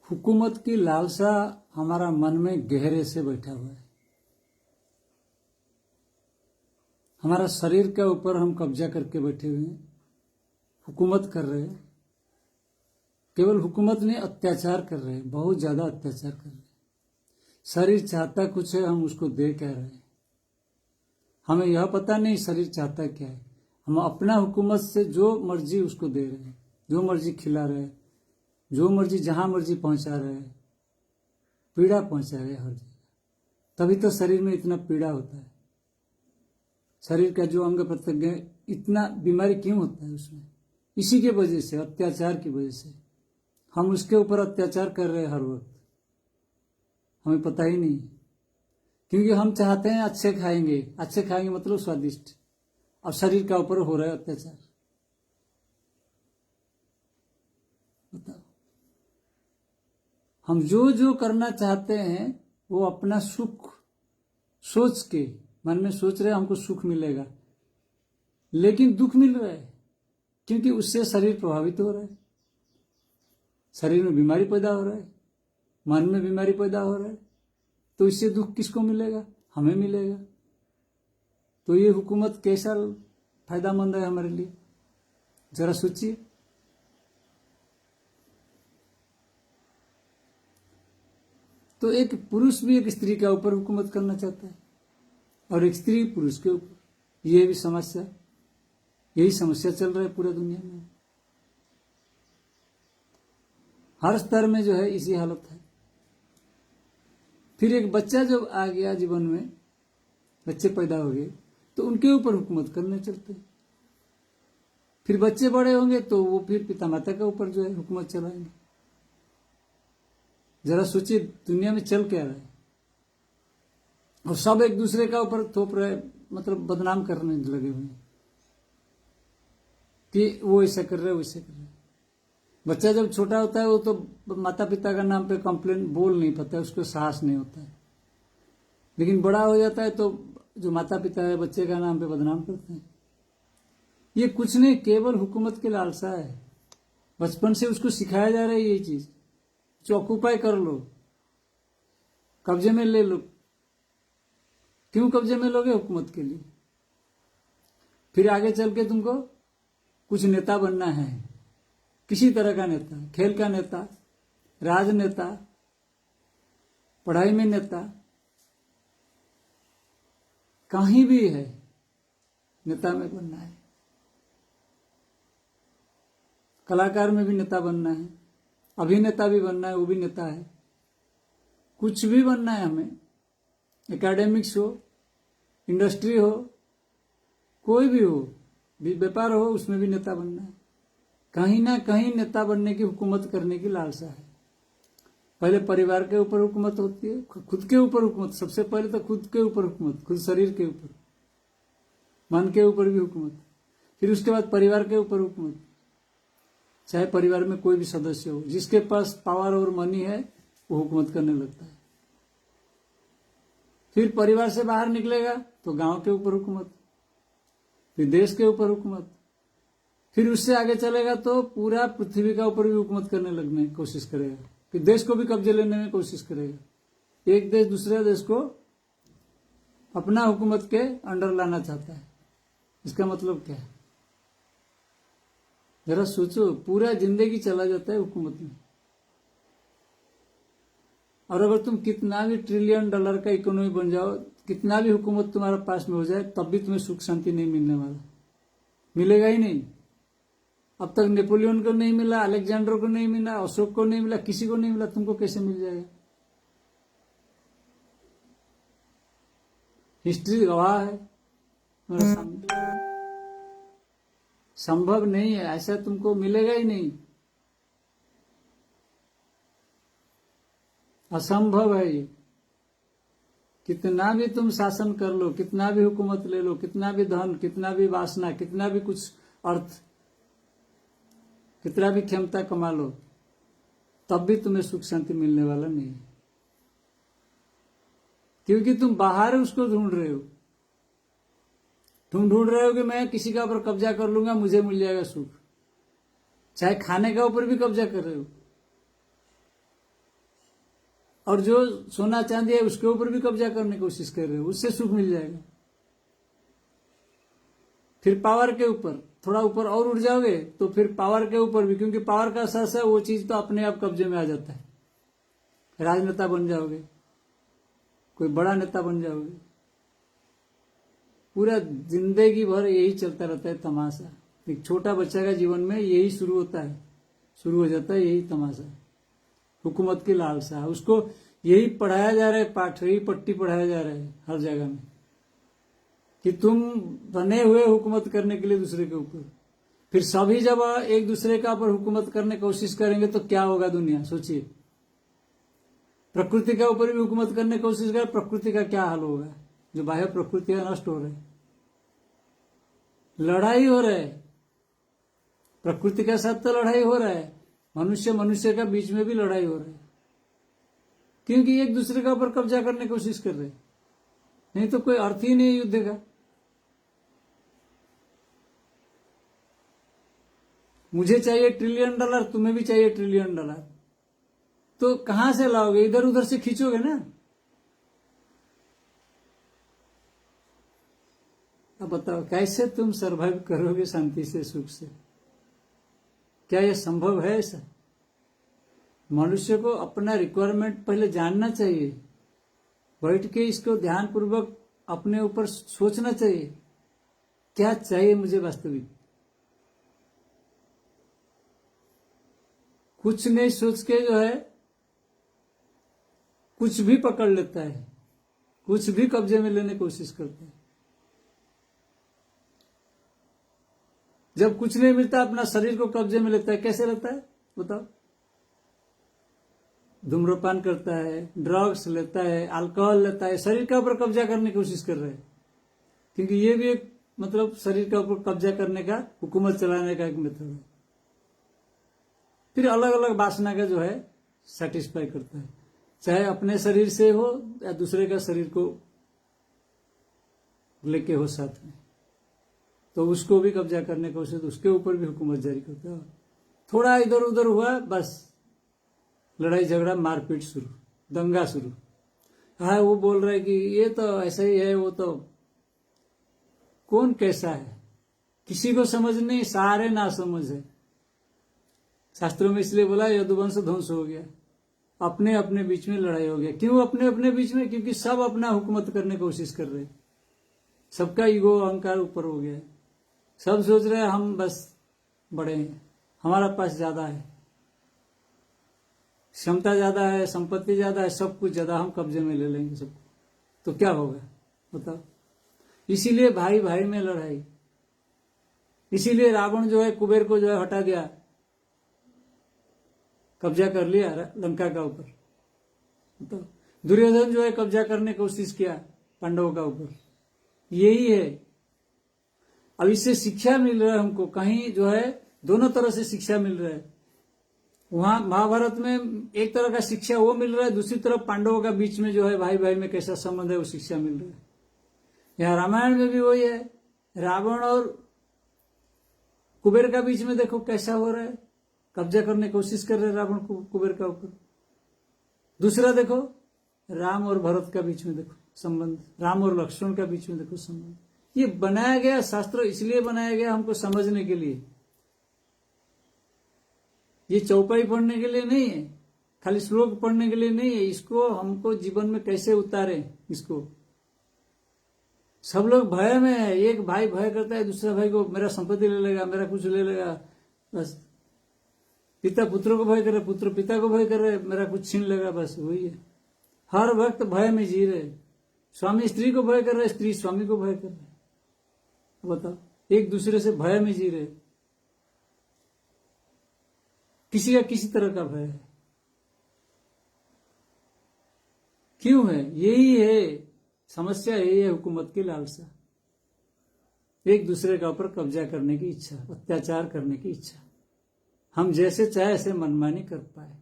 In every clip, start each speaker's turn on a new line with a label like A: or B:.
A: हुकूमत की लालसा हमारा मन में गहरे से बैठा हुआ है। हमारा शरीर के ऊपर हम कब्जा करके बैठे हुए हैं, हुकूमत कर रहे हैं। केवल हुकूमत नहीं, अत्याचार कर रहे हैं, बहुत ज्यादा अत्याचार कर रहे हैं। शरीर चाहता कुछ है, हम उसको दे कह रहे हैं। हमें यह पता नहीं शरीर चाहता क्या है। हम अपना हुकूमत से जो मर्जी उसको दे रहे हैं, जो मर्जी खिला रहे हैं, जो मर्जी जहां मर्जी पहुंचा रहे हैं, पीड़ा पहुंचा रहे हैं हर जगह। तभी तो शरीर में इतना पीड़ा होता है। शरीर का जो अंग प्रत्यंग इतना बीमारी क्यों होता है उसमें? इसी के वजह से, अत्याचार की वजह से। हम उसके ऊपर अत्याचार कर रहे हैं हर वक्त, हमें पता ही नहीं। क्योंकि हम चाहते हैं अच्छे खाएंगे मतलब स्वादिष्ट, और शरीर का ऊपर हो रहा है अत्याचार। बताओ, हम जो जो करना चाहते हैं वो अपना सुख सोच के मन में सोच रहे हैं हमको सुख मिलेगा, लेकिन दुख मिल रहा है। क्योंकि उससे शरीर प्रभावित हो रहा है, शरीर में बीमारी पैदा हो रहा है, मन में बीमारी पैदा हो रहा है। तो इससे दुख किसको मिलेगा? हमें मिलेगा। तो ये हुकूमत कैसा फायदामंद है हमारे लिए, जरा सोचिए। तो एक पुरुष भी एक स्त्री के ऊपर हुकूमत करना चाहता है, और एक स्त्री पुरुष के ऊपर। ये भी समस्या, यही समस्या चल रहा है पूरा दुनिया में। हर स्तर में जो है इसी हालत है। फिर एक बच्चा जब आ गया जीवन में, बच्चे पैदा हो गए, तो उनके ऊपर हुकूमत करने चलते हैं। फिर बच्चे बड़े होंगे तो वो फिर पिता माता के ऊपर जो है हुकूमत चलाएंगे। जरा सोचिए दुनिया में चल क्या रहा है। और सब एक दूसरे का ऊपर थोप रहे, मतलब बदनाम करने लगे हुए हैं कि वो ऐसा कर रहे, वैसे कर रहे। बच्चा जब छोटा होता है वो तो माता पिता का नाम पे कंप्लेन बोल नहीं पाता है, उसको साहस नहीं होता है। लेकिन बड़ा हो जाता है तो जो माता पिता है बच्चे का नाम पे बदनाम करते हैं। ये कुछ नहीं, केवल हुकूमत की लालसा है। बचपन से उसको सिखाया जा रहा है ये चीज, जो ऑक्यूपाई कर लो, कब्जे में ले लो। क्यों कब्जे में लोगे? हुकूमत के लिए। फिर आगे चल के तुमको कुछ नेता बनना है, किसी तरह का नेता, खेल का नेता, राजनेता, पढ़ाई में नेता, कहीं भी है नेता में बनना है। कलाकार में भी नेता बनना है, अभिनेता भी बनना है, वो भी नेता है। कुछ भी बनना है हमें, एकेडमिक्स हो, इंडस्ट्री हो, कोई भी हो, व्यापार हो, उसमें भी नेता बनना है। कहीं ना कहीं नेता बनने की, हुकूमत करने की लालसा है। पहले परिवार के ऊपर हुकूमत होती है, खुद के ऊपर हुकूमत। सबसे पहले तो खुद के ऊपर हुकूमत, खुद शरीर के ऊपर, मन के ऊपर भी हुकूमत। फिर उसके बाद परिवार के ऊपर हुकूमत। चाहे परिवार में कोई भी सदस्य हो, जिसके पास पावर और मनी है वो हुकूमत करने लगता है। फिर परिवार से बाहर निकलेगा तो गांव के ऊपर हुकूमत, फिर देश के ऊपर हुकूमत, फिर उससे आगे चलेगा तो पूरा पृथ्वी का ऊपर भी हुकूमत करने लगने की कोशिश करेगा। फिर देश को भी कब्जे लेने में कोशिश करेगा। एक देश दूसरे देश को अपना हुकूमत के अंडर लाना चाहता है। इसका मतलब क्या है? जरा सोचो, पूरा जिंदगी चला जाता है हुकूमत में। और अगर तुम कितना भी $1 ट्रिलियन का इकोनॉमी बन जाओ, कितना भी हुकूमत तुम्हारे पास में हो जाए, तब भी तुम्हें सुख शांति नहीं मिलने वाला, मिलेगा ही नहीं। अब तक नेपोलियन को नहीं मिला, अलेक्जेंडर को नहीं मिला, अशोक को नहीं मिला, किसी को नहीं मिला, तुमको कैसे मिल जाएगा? हिस्ट्री गवाह है मेरे सामने। संभव नहीं है, ऐसा तुमको मिलेगा ही नहीं, असंभव है ये। कितना भी तुम शासन कर लो, कितना भी हुकूमत ले लो, कितना भी धन, कितना भी वासना, कितना भी कुछ अर्थ, कितना भी क्षमता कमा लो, तब भी तुम्हें सुख शांति मिलने वाला नहीं है। क्योंकि तुम बाहर उसको ढूंढ रहे हो। तुम ढूंढ रहे हो कि मैं किसी का ऊपर कब्जा कर लूंगा, मुझे मिल जाएगा सुख। चाहे खाने के ऊपर भी कब्जा कर रहे हो। और जो सोना चांदी है उसके ऊपर भी कब्जा करने की कोशिश कर रहे हो, उससे सुख मिल जाएगा। फिर पावर के ऊपर थोड़ा ऊपर और उठ जाओगे तो फिर पावर के ऊपर भी, क्योंकि पावर का असर है वो चीज तो अपने आप कब्जे में आ जाता है। राजनेता बन जाओगे, कोई बड़ा नेता बन जाओगे, पूरा जिंदगी भर यही चलता रहता है तमाशा। एक छोटा बच्चा का जीवन में यही शुरू होता है, शुरू हो जाता है यही तमाशा, हुकूमत की लालसा। उसको यही पढ़ाया जा रहा है, पाठ यही पट्टी पढ़ाया जा रहा है हर जगह में कि तुम बने हुए हुकूमत करने के लिए दूसरे के ऊपर। फिर सभी जब एक दूसरे का ऊपर हुकूमत करने की कोशिश करेंगे तो क्या होगा दुनिया, सोचिए। प्रकृति के ऊपर भी हुकूमत करने की कोशिश करें, प्रकृति का क्या हाल होगा। जो बाह्य प्रकृति है नष्ट हो रहे, लड़ाई हो रहा है, प्रकृति के साथ तो लड़ाई हो रहा है, मनुष्य मनुष्य का बीच में भी लड़ाई हो रही है, क्योंकि एक दूसरे का ऊपर कब्जा करने की कोशिश कर रहे। नहीं तो कोई अर्थ ही नहीं युद्ध का। मुझे चाहिए $1 ट्रिलियन, तुम्हें भी चाहिए $1 ट्रिलियन, तो कहां से लाओगे, इधर उधर से खींचोगे ना। अब बताओ कैसे तुम सरवाइव करोगे शांति से, सुख से। क्या यह संभव है ऐसा? मनुष्य को अपना रिक्वायरमेंट पहले जानना चाहिए, बैठ के इसको ध्यान पूर्वक अपने ऊपर सोचना चाहिए, क्या चाहिए मुझे वास्तविक। कुछ नहीं सोच के जो है कुछ भी पकड़ लेता है, कुछ भी कब्जे में लेने की कोशिश करता है। जब कुछ नहीं मिलता अपना शरीर को कब्जे में लेता है, कैसे रहता है बताओ। धूम्रपान करता है, ड्रग्स लेता है, अल्कोहल लेता है, शरीर के ऊपर कब्जा करने की कोशिश कर रहे हैं, क्योंकि ये भी एक मतलब शरीर के ऊपर कब्जा करने का, हुकूमत चलाने का एक मेथड है। फिर अलग अलग वासना का जो है सेटिस्फाई करता है, चाहे अपने शरीर से हो या दूसरे का शरीर को लेके हो साथ में, तो उसको भी कब्जा करने की कोशिश, उसके ऊपर भी हुकूमत जारी करता है। थोड़ा इधर उधर हुआ बस लड़ाई झगड़ा मारपीट शुरू, दंगा शुरू। हाँ वो बोल रहे कि ये तो ऐसा ही है, वो तो कौन कैसा है किसी को समझ नहीं, सारे ना समझ है। शास्त्रों में इसलिए बोला यदुवंश ध्वंस हो गया, अपने अपने बीच में लड़ाई हो गया। क्यों अपने अपने बीच में? क्योंकि सब अपना हुकूमत करने की कोशिश कर रहे, सबका ईगो अहंकार ऊपर हो गया, सब सोच रहे हैं हम बस बड़े हैं, हमारा पास ज्यादा है, क्षमता ज्यादा है, संपत्ति ज्यादा है, सब कुछ ज्यादा, हम कब्जे में ले लेंगे सबको, तो क्या होगा बताओ। इसीलिए भाई भाई में लड़ाई, इसीलिए रावण जो है कुबेर को जो है हटा दिया, कब्जा कर लिया लंका का ऊपर। तो दुर्योधन जो है कब्जा करने की कोशिश किया पांडवों का ऊपर। यही है, अब इससे शिक्षा मिल रहा है हमको, कहीं जो है दोनों तरह से शिक्षा मिल रहा है। वहां महाभारत में एक तरह का शिक्षा वो मिल रहा है, दूसरी तरफ पांडवों का बीच में जो है भाई भाई में कैसा संबंध है वो शिक्षा मिल रहा है। यहाँ रामायण में भी वही है, रावण और कुबेर का बीच में देखो कैसा हो रहा है, कब्जा करने की कोशिश कर रहे रावण को कुबेर का ऊपर। दूसरा देखो राम और भरत का बीच में देखो संबंध, राम और लक्ष्मण का बीच में देखो संबंध। ये बनाया गया शास्त्र, इसलिए बनाया गया हमको समझने के लिए, ये चौपाई पढ़ने के लिए नहीं है, खाली श्लोक पढ़ने के लिए नहीं है। इसको हमको जीवन में कैसे उतारे, इसको सब लोग भय में है। एक भाई भय करता है दूसरा भाई को, मेरा संपत्ति ले लेगा, मेरा कुछ ले लेगा, बस। पिता पुत्र को भय कर रहे, पुत्र पिता को भय कर रहे, मेरा कुछ छीन लेगा, बस वही है। हर वक्त भय में जी रहे। स्वामी स्त्री को भय कर रहे, स्त्री स्वामी को भय कर रहे। बताओ, एक दूसरे से भय में जी रहे, किसी का किसी तरह का भय है। क्यों है? यही है समस्या, यही है हुकूमत की लालसा, एक दूसरे का ऊपर कब्जा करने की इच्छा, अत्याचार करने की इच्छा, हम जैसे चाहे ऐसे मनमानी कर पाए।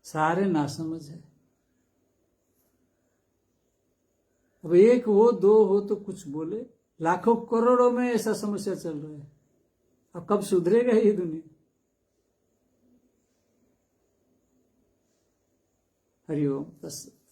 A: सारे नासमझ है। अब एक हो दो हो तो कुछ बोले, लाखों करोड़ों में ऐसा समस्या चल रहा है। अब कब सुधरेगा ये दुनिया? हरिओम तत्सत।